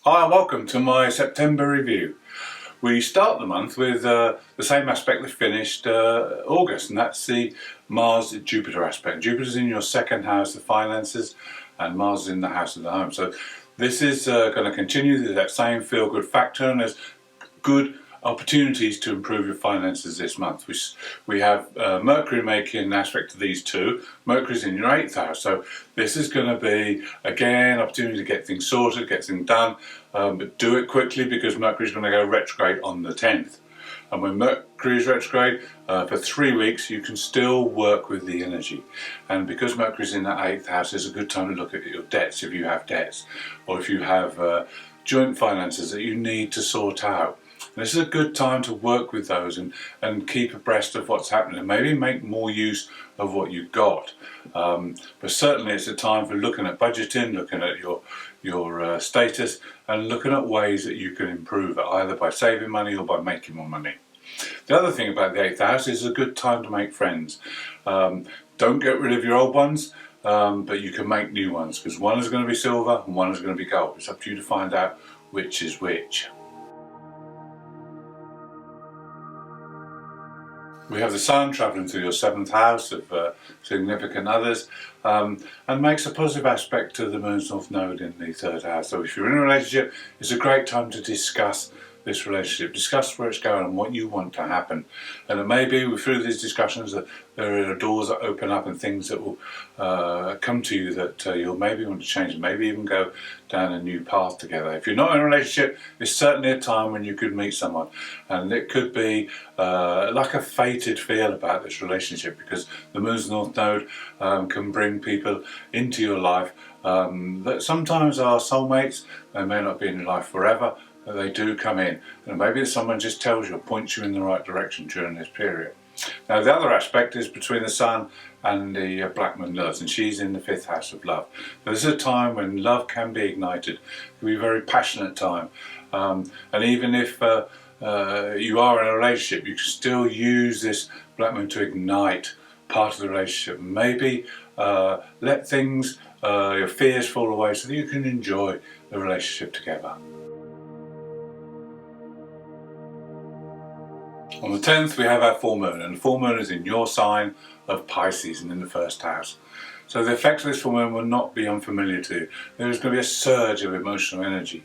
Hi and welcome to my September review. We start the month with the same aspect that finished August, and that's the Mars-Jupiter aspect. Jupiter's in your second house, the finances, and Mars is in the house of the home. So this is going to continue that same feel-good factor, and there's good opportunities to improve your finances this month. We have Mercury making an aspect to these two. Mercury's in your 8th house, so this is going to be again opportunity to get things sorted, get things done, but do it quickly because Mercury's going to go retrograde on the 10th. And when Mercury is retrograde for 3 weeks, you can still work with the energy. And because Mercury's in that 8th house, it's a good time to look at your debts if you have debts, or if you have joint finances that you need to sort out. And this is a good time to work with those and keep abreast of what's happening and maybe make more use of what you've got. But certainly it's a time for looking at budgeting, looking at your status, and looking at ways that you can improve it, either by saving money or by making more money. The other thing about the 8th house is a good time to make friends. Don't get rid of your old ones, but you can make new ones, because one is going to be silver and one is going to be gold. It's up to you to find out which is which. We have the Sun travelling through your 7th house of significant others, and makes a positive aspect to the Moon's North Node in the 3rd house. So if you're in a relationship, it's a great time to discuss this relationship, discuss where it's going and what you want to happen. And it may be through these discussions that there are doors that open up and things that will come to you that you'll maybe want to change, and maybe even go down a new path together. If you're not in a relationship, it's certainly a time when you could meet someone, and it could be like a fated feel about this relationship, because the Moon's North Node can bring people into your life that sometimes are soulmates. They may not be in your life forever, but they do come in, and maybe someone just tells you, points you in the right direction during this period. Now the other aspect is between the Sun and the Black Moon Lilith, and she's in the 5th house of love. So this is a time when love can be ignited. It can be a very passionate time, and even if you are in a relationship, you can still use this Black Moon to ignite part of the relationship. Maybe let things, your fears fall away, so that you can enjoy the relationship together. On the 10th we have our full moon, and the full moon is in your sign of Pisces and in the 1st house. So the effects of this full moon will not be unfamiliar to you. There is going to be a surge of emotional energy,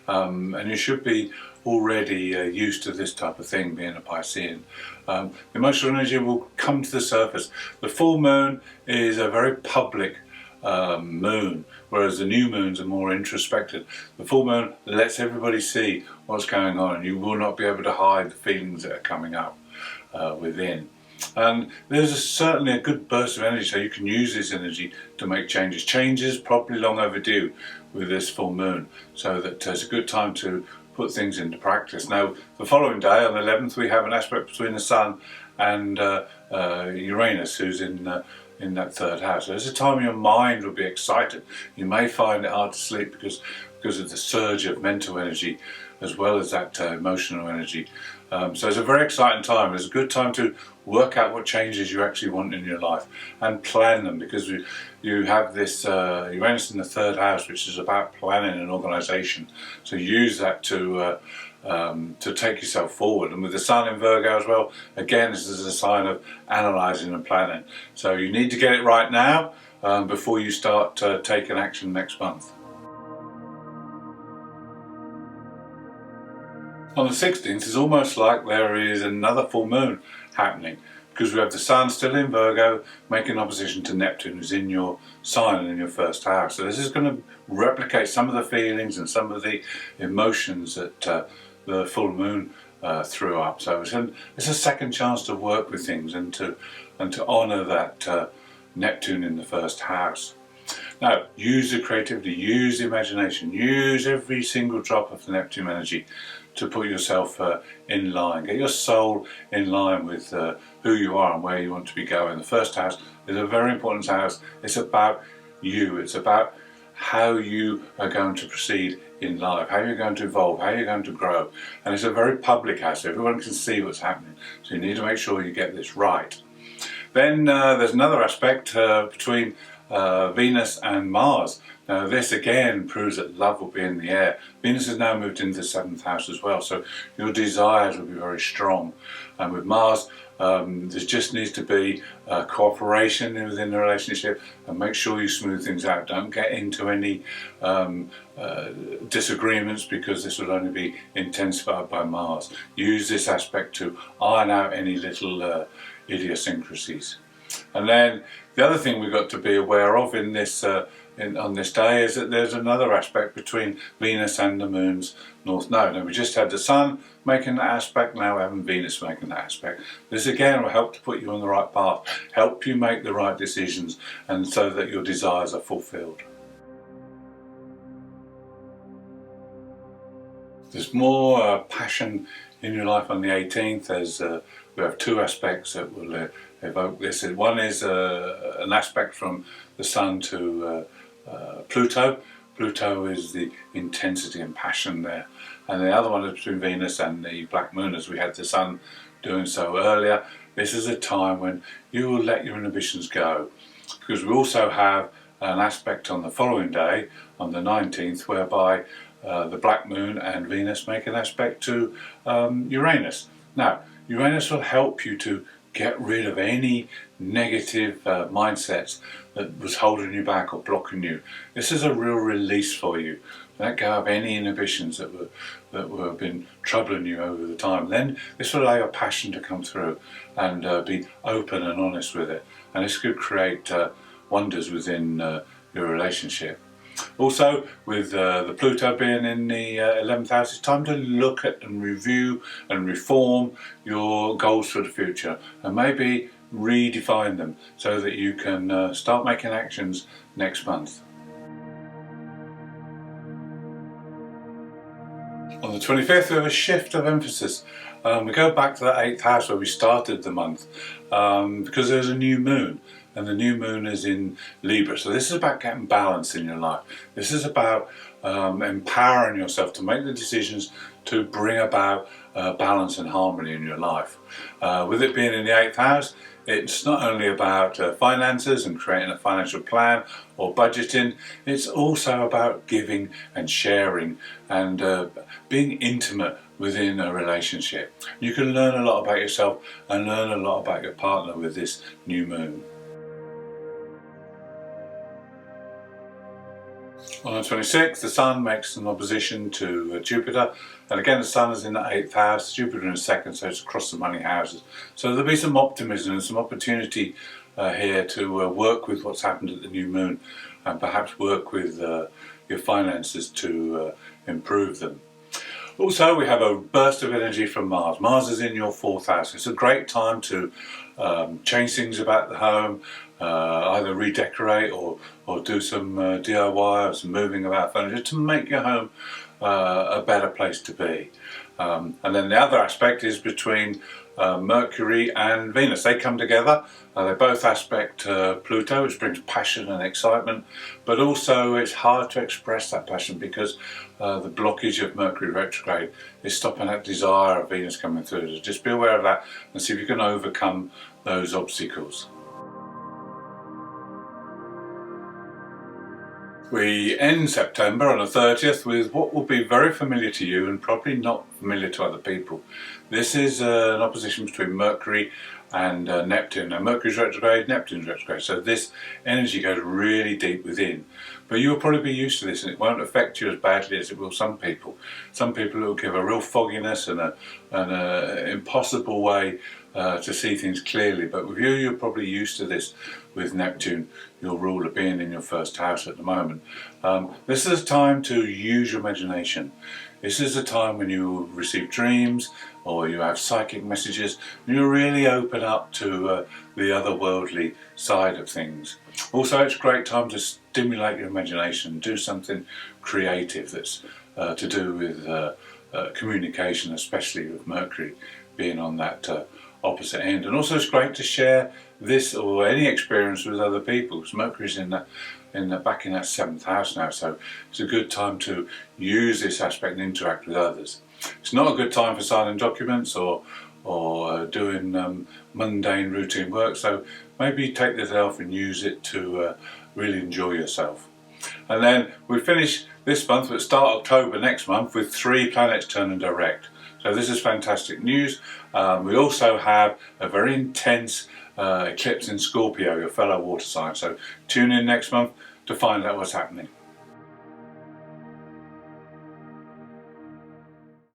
and you should be already used to this type of thing, being a Piscean. The emotional energy will come to the surface. The full moon is a very public moon, whereas the new moons are more introspective. The full moon lets everybody see what's going on, and you will not be able to hide the feelings that are coming up within. And there's certainly a good burst of energy, so you can use this energy to make changes. Changes probably long overdue with this full moon, so that it's a good time to put things into practice. Now the following day, on the 11th, we have an aspect between the Sun and Uranus, who's in that 3rd house. So it's a time your mind will be excited. You may find it hard to sleep because of the surge of mental energy as well as that emotional energy. So it's a very exciting time. It's a good time to work out what changes you actually want in your life and plan them, because you have this Uranus in the 3rd house, which is about planning and organisation. So use that to take yourself forward. And with the Sun in Virgo as well, again, this is a sign of analysing and planning. So you need to get it right now before you start taking action next month. On the 16th, it's almost like there is another full moon happening, because we have the Sun still in Virgo making opposition to Neptune, who's in your sign and in your 1st house. So this is going to replicate some of the feelings and some of the emotions that the full moon threw up. So it's a second chance to work with things and to honour that Neptune in the 1st house. Now use the creativity, use the imagination, use every single drop of the Neptune energy to put yourself in line. Get your soul in line with who you are and where you want to be going. The 1st house is a very important house. It's about you. It's about how you are going to proceed in life, how you're going to evolve, how you're going to grow. And it's a very public house, so everyone can see what's happening. So you need to make sure you get this right. Then there's another aspect between Venus and Mars. Now this again proves that love will be in the air. Venus has now moved into the 7th house as well, so your desires will be very strong. And with Mars, there just needs to be cooperation within the relationship, and make sure you smooth things out. Don't get into any disagreements, because this will only be intensified by Mars. Use this aspect to iron out any little idiosyncrasies. And then the other thing we've got to be aware of in this on this day is that there's another aspect between Venus and the Moon's North Node. Now we just had the Sun making that aspect, now we're having Venus making that aspect. This again will help to put you on the right path, help you make the right decisions, and so that your desires are fulfilled. There's more passion in your life on the 18th, as we have two aspects that will evoke this. One is an aspect from the Sun to Pluto. Pluto is the intensity and passion there, and the other one is between Venus and the Black Moon, as we had the Sun doing so earlier. This is a time when you will let your inhibitions go, because we also have an aspect on the following day, on the 19th, whereby the Black Moon and Venus make an aspect to Uranus. Now, Uranus will help you to get rid of any negative mindsets that was holding you back or blocking you. This is a real release for you. Let go of any inhibitions that were been troubling you over the time. Then this will allow your passion to come through and be open and honest with it. And this could create wonders within your relationship. Also, with the Pluto being in the 11th house, it's time to look at and review and reform your goals for the future, and maybe redefine them so that you can start making actions next month. On the 25th, we have a shift of emphasis. We go back to that 8th house where we started the month, because there's a new moon, and the new moon is in Libra. So this is about getting balance in your life. This is about empowering yourself to make the decisions to bring about balance and harmony in your life. With it being in the 8th house, it's not only about finances and creating a financial plan or budgeting, it's also about giving and sharing and being intimate within a relationship. You can learn a lot about yourself and learn a lot about your partner with this new moon. On the 26th, the Sun makes an opposition to Jupiter, and again the Sun is in the 8th house, Jupiter in the 2nd, so it's across the money houses. So there'll be some optimism and some opportunity here to work with what's happened at the new moon, and perhaps work with your finances to improve them. Also, we have a burst of energy from Mars. Mars is in your 4th house. It's a great time to change things about the home, either redecorate or do some DIY or some moving about furniture to make your home a better place to be. And then the other aspect is between Mercury and Venus. They come together, they both aspect Pluto, which brings passion and excitement, but also it's hard to express that passion because the blockage of Mercury retrograde is stopping that desire of Venus coming through. So just be aware of that and see if you can overcome those obstacles. We end September on the 30th with what will be very familiar to you and probably not familiar to other people. This is an opposition between Mercury and Neptune. Now Mercury's retrograde, Neptune's retrograde, so this energy goes really deep within. But you'll probably be used to this and it won't affect you as badly as it will some people. Some people it will give a real fogginess and an impossible way to see things clearly, but with you, you're probably used to this with Neptune, your ruler, being in your 1st house at the moment. This is a time to use your imagination. This is a time when you receive dreams or you have psychic messages and you really open up to the otherworldly side of things. Also, it's a great time to stimulate your imagination, do something creative that's to do with communication, especially with Mercury being on that opposite end. And also it's great to share this or any experience with other people, because Mercury's back in that 7th house now, so it's a good time to use this aspect and interact with others. It's not a good time for signing documents or doing mundane routine work, so maybe take this off and use it to really enjoy yourself. And then we finish this month, but start October next month, with 3 planets turning direct. So this is fantastic news. We also have a very intense eclipse in Scorpio, your fellow water sign. So tune in next month to find out what's happening.